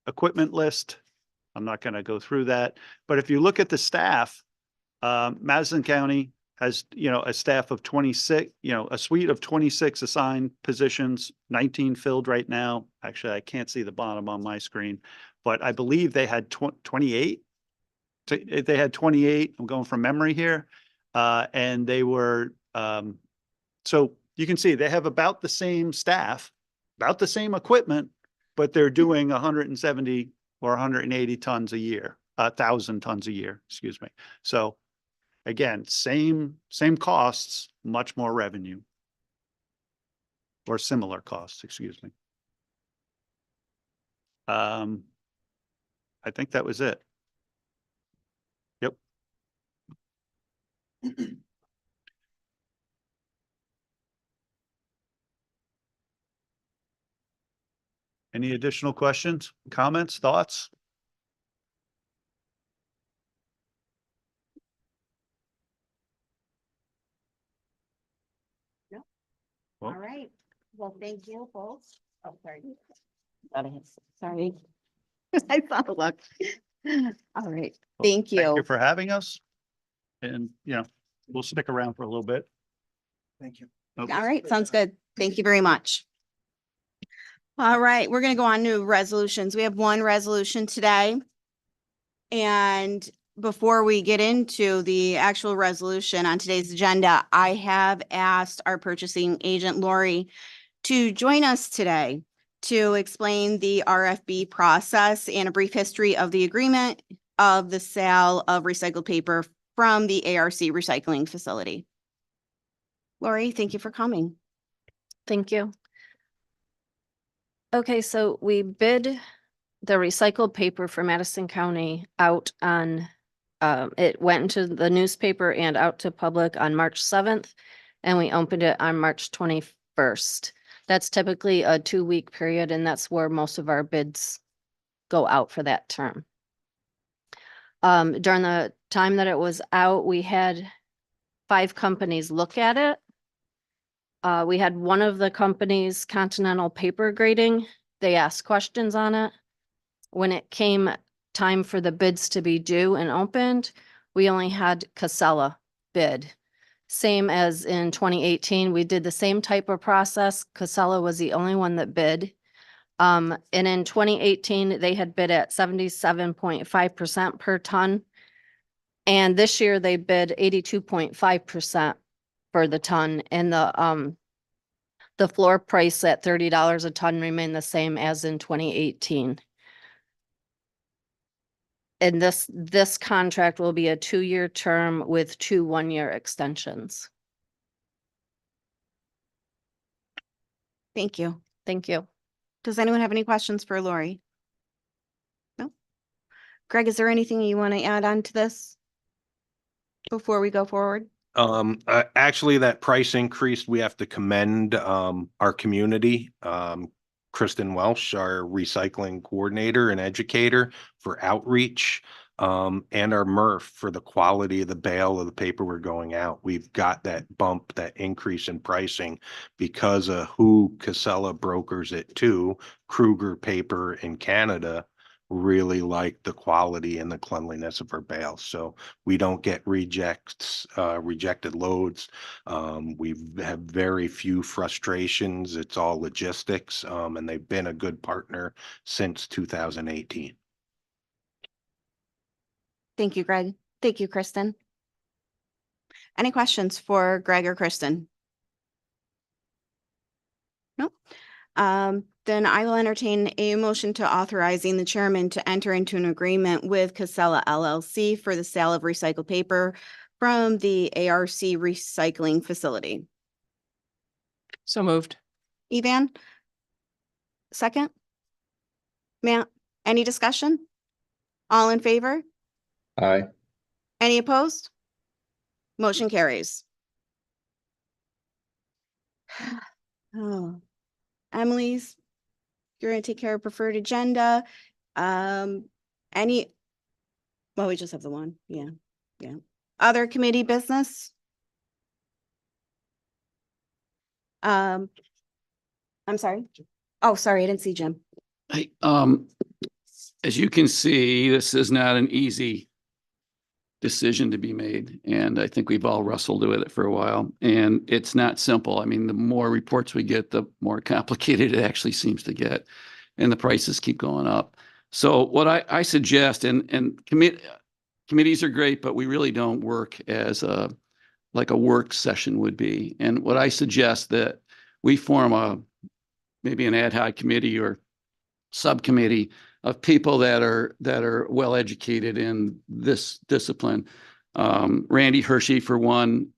equipment list. I'm not going to go through that, but if you look at the staff, Madison County has, a staff of 26, a suite of 26 assigned positions, 19 filled right now. Actually, I can't see the bottom on my screen, but I believe they had 28. They had 28. I'm going from memory here. And they were, so you can see they have about the same staff, about the same equipment, but they're doing 170 or 180 tons a year, 1,000 tons a year, excuse me. So again, same costs, much more revenue, or similar costs, excuse me. I think that was it. Yep. Any additional questions, comments, thoughts? All right. Well, thank you both. Oh, sorry. Sorry. I saw the look. All right. Thank Thank you. you for having us. And, we'll stick around for a little bit. Thank you. Okay. All right. Sounds good. Thank you very much. All right. We're going to go on to resolutions. We have one resolution today. And before we get into the actual resolution on today's agenda, I have asked our purchasing agent, Lori, to join us today to explain the RFB process and a brief history of the agreement of the sale of recycled paper from the ARC recycling facility. Lori, thank you for coming. Thank you. Okay, so we bid the recycled paper for Madison County out on, it went into the newspaper and out to public on March 7th, and we opened it on March 21st. That's typically a 2-week period, and that's where most of our bids go out for that term. During the time that it was out, we had 5 companies look at it. We had one of the companies, Continental Paper Grading. They asked questions on it. When it came time for the bids to be due and opened, we only had Casella bid. Same as in 2018, we did the same type of process. Casella was the only one that bid. And in 2018, they had bid at 77.5% per ton. And this year they bid 82.5% for the ton, and the floor price at $30 a ton remained the same as in 2018. And this contract will be a 2-year term with 2 1-year extensions. Thank you. Thank you. Does anyone have any questions for Lori? No? Greg, is there anything you want to add on to this before we go forward? Actually, that price increase, we have to commend our community. Kristen Welsh, our recycling coordinator and educator for outreach, and our MRF for the quality of the bale of the paper we're going out. We've got that bump, that increase in pricing because of who Casella brokers it to. Kruger Paper in Canada really like the quality and the cleanliness of our bales. So we don't get rejected loads. We have very few frustrations. It's all logistics, and they've been a good partner since 2018. Thank you, Greg. Thank you, Kristen. Any questions for Greg or Kristen? Nope. Then I will entertain a motion to authorizing the chairman to enter into an agreement with Casella LLC for the sale of recycled paper from the ARC recycling facility. So moved. Evan? Second? Matt, any discussion? All in favor? Aye. Any opposed? Motion carries. Oh, Emily's, you're gonna take care of preferred agenda. Well, we just have the one. Yeah. Other committee business? I'm sorry. Oh, sorry, I didn't see Jim. Hey, as you can see, this is not an easy decision to be made. And I think we've all wrestled with it for a while, and it's not simple. I mean, the more reports we get, the more complicated it actually seems to get, and the prices keep going up. So what I suggest, and committees are great, but we really don't work as like a work session would be. And what I suggest that we form maybe an ad hoc committee or subcommittee of people that are well educated in this discipline. Randy Hershey, for one,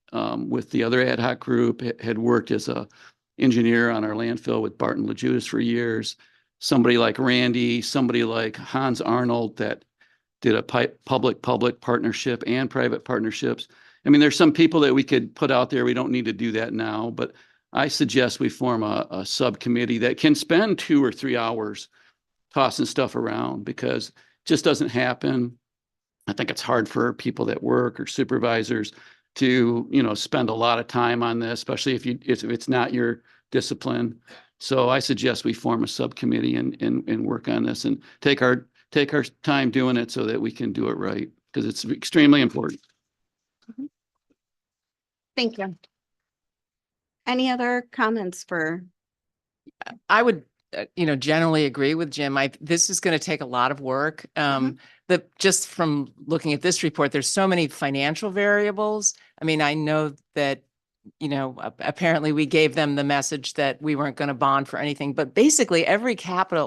with the other ad hoc group, had worked as a engineer on our landfill with Barton LaJudas for years. Somebody like Randy, somebody like Hans Arnold that did a public partnership and private partnerships. I mean, there's some people that we could put out there. We don't need to do that now, but I suggest we form a subcommittee that can spend 2 or 3 hours tossing stuff around, because it just doesn't happen. I think it's hard for people that work or supervisors to, spend a lot of time on this, especially if it's not your discipline. So I suggest we form a subcommittee and work on this and take our time doing it so that we can do it right, because it's extremely important. Thank you. Any other comments for? I would, generally agree with Jim. This is going to take a lot of work. Just from looking at this report, there's so many financial variables. I mean, I know that, apparently we gave them the message that we weren't going to bond for anything, but basically every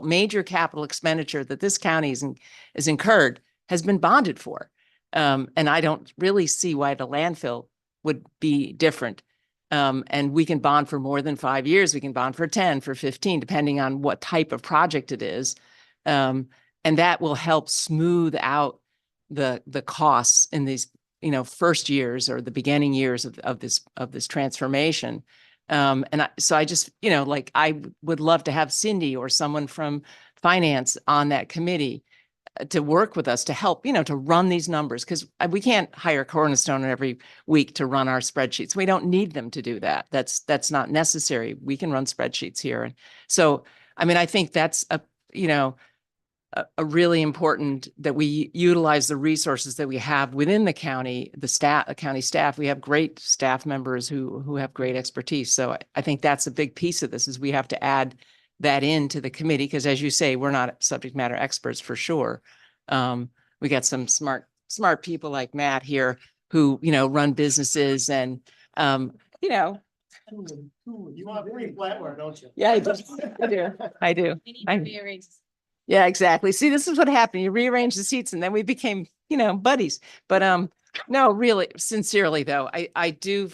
major capital expenditure that this county is incurred has been bonded for. And I don't really see why the landfill would be different. And we can bond for more than 5 years. We can bond for 10, for 15, depending on what type of project it is. And that will help smooth out the costs in these, first years or the beginning years of this transformation. So I just, I would love to have Cindy or someone from finance on that committee to work with us to help, to run these numbers, because we can't hire Cornerstone every week to run our spreadsheets. We don't need them to do that. That's not necessary. We can run spreadsheets here. And so, I mean, I think that's a really important that we utilize the resources that we have within the county, the county staff. We have great staff members who have great expertise. So I think that's a big piece of this, is we have to add that into the committee, because as you say, we're not subject matter experts for sure. We got some smart people like Matt here who, run businesses and, You want pretty flatware, don't you? Yeah, I do. Yeah, exactly. See, this is what happened. You rearrange the seats and then we became, buddies. But no, really, sincerely though, I do.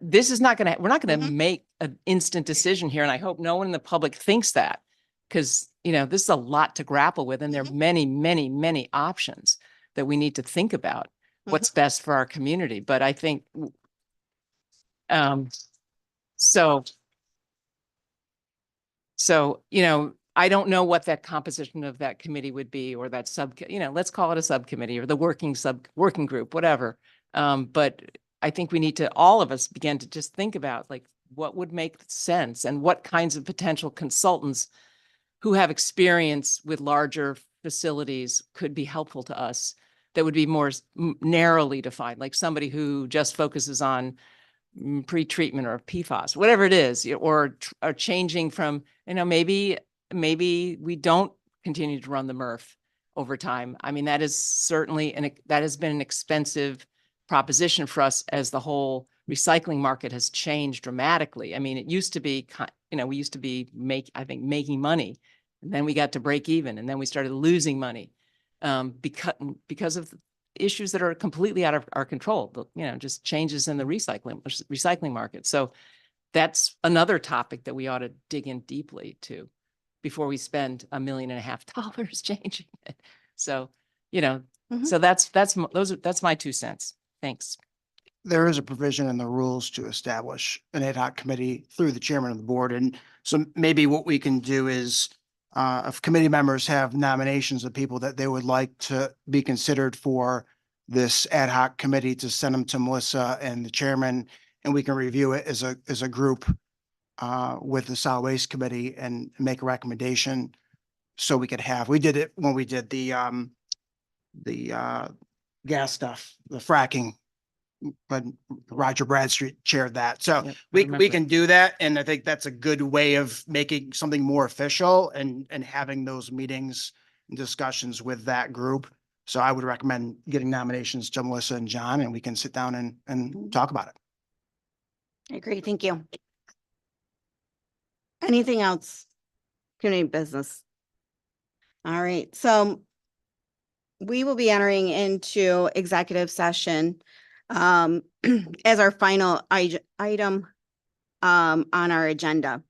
This is not we're not going to make an instant decision here. And I hope no one in the public thinks that, because, this is a lot to grapple with. And there are many, many, many options that we need to think about what's best for our community. But I think, so, I don't know what that composition of that committee would be, or that let's call it a subcommittee or the working group, whatever. But I think we need to, all of us begin to just think about like what would make sense and what kinds of potential consultants who have experience with larger facilities could be helpful to us, that would be more narrowly defined, like somebody who just focuses on pre-treatment or PFAS, whatever it is, or changing from, maybe we don't continue to run the MRF over time. I mean, that is certainly, that has been an expensive proposition for us as the whole recycling market has changed dramatically. I mean, it used to be, we used to be making money, and then we got to break even, and then we started losing money because of issues that are completely out of our control, just changes in the recycling market. So that's another topic that we ought to dig in deeply to before we spend $1.5 million changing it. So, so that's my 2 cents. Thanks. There is a provision in the rules to establish an ad hoc committee through the chairman of the board. And so maybe what we can do is, if committee members have nominations of people that they would like to be considered for this ad hoc committee, to send them to Melissa and the chairman, and we can review it as a group with the solid waste committee and make a recommendation. So we did it when we did the gas stuff, the fracking, but Roger Bradstreet chaired that. So Yep, I we remember. can do that. And I think that's a good way of making something more official and having those meetings and discussions with that group. So I would recommend getting nominations to Melissa and John, and we can sit down and talk about it. I agree. Thank you. Anything else? Community business. All right, so we will be entering into executive session as our final item on our agenda.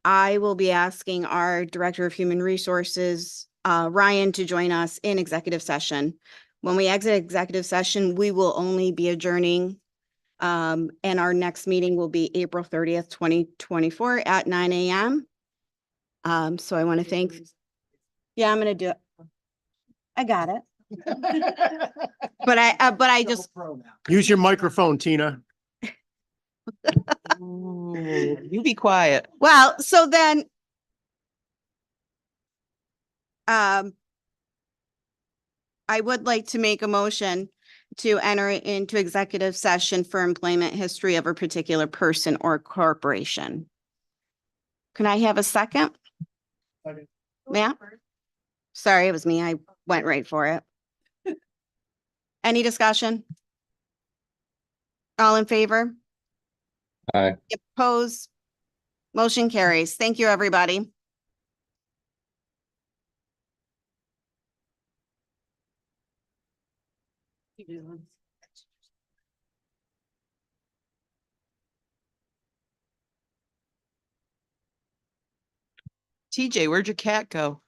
I will be asking our Director of Human Resources, Ryan, to join us in executive session. When we exit executive session, we will only be adjourning, and our next meeting will be April 30th, 2024 at 9 a.m. So I want to thank, I'm going to do it. I got it. But I just, Use your microphone, Tina. You be quiet. well, so then I would like to make a motion to enter into executive session for employment history of a particular person or corporation. Can I have a second? Matt? Sorry, it was me. I went right for it. Any discussion? All in favor? Aye. Opposed? Motion carries. Thank you, everybody. TJ, where'd your cat go?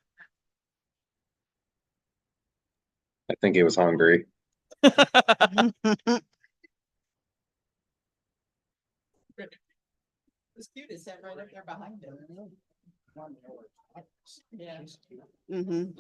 I think he was hungry. The student sat right up there behind him. Yeah. Mhm.